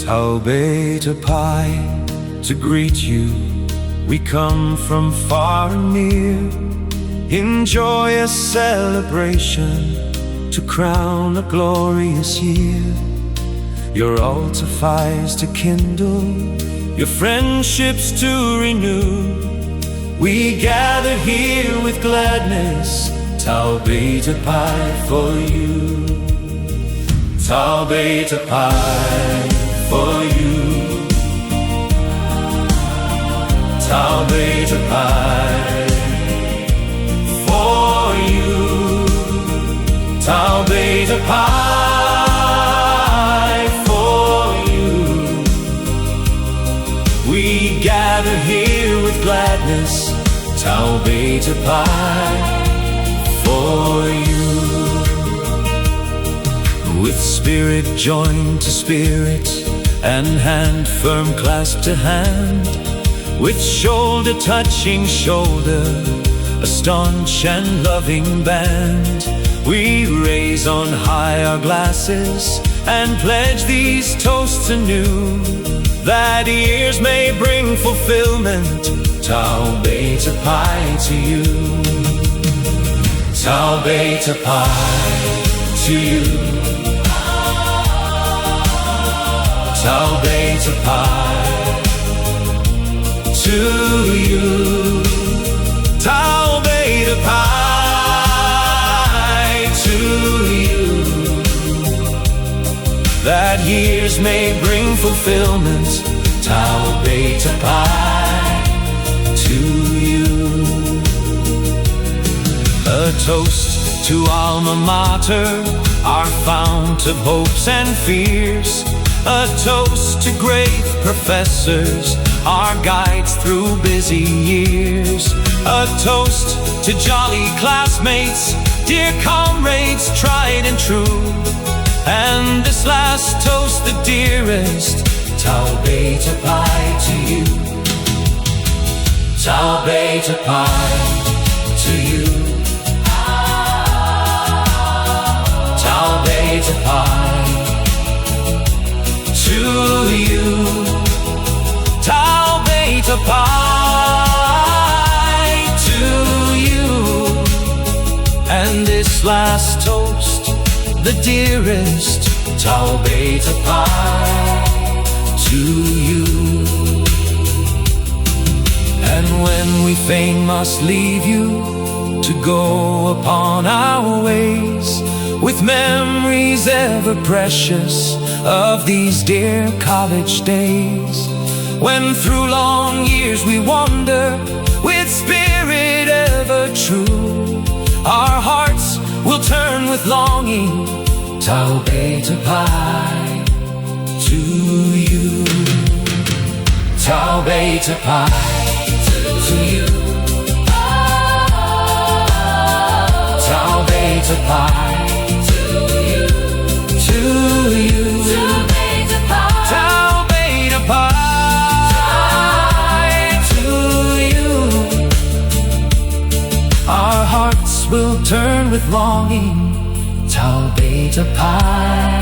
Tau Beta Pi, to greet you, we come from far and near, in joyous celebration, to crown a glorious year. Your altar fires to kindle, your friendships to renew. We gather here with gladness, Tau Beta Pi for you. Tau Beta Pi for you. Tau Beta Pi for you. Tau Beta Pi for you. We gather here with gladness, Tau Beta Pi for you. With spirit joined to spirit, and hand firm clasped to hand, with shoulder touching shoulder, a staunch and loving band, we raise on high our glasses and pledge these toasts anew, that years may bring fulfilment. Tau Beta Pi to you. Tau Beta Pi to you. Tau Beta Pi to you. Tau Beta Pi to you, that years may bring fulfilment. Tau Beta Pi to you. A toast to Alma Mater, our fount of hopes and fears. A toast to great professors, our guides through busy years. A toast to jolly classmates, dear comrades tried and true. And this last toast, the dearest, Tau Beta Pi to you. Tau Beta Pi to you. Tau Beta Pi to you. Tau Beta Pi to you. And this last toast, the dearest, Tau Beta Pi to you. And when we fain must leave you to go upon our ways, with memories ever precious of these dear college days, when through long years we wander with spirit ever true, our hearts will turn with longing, Tau Beta Pi to you. Tau Beta Pi to you. Tau Beta Pi to you. Tau Beta Pi to you. Our hearts will turn with longing, Tau Beta Pi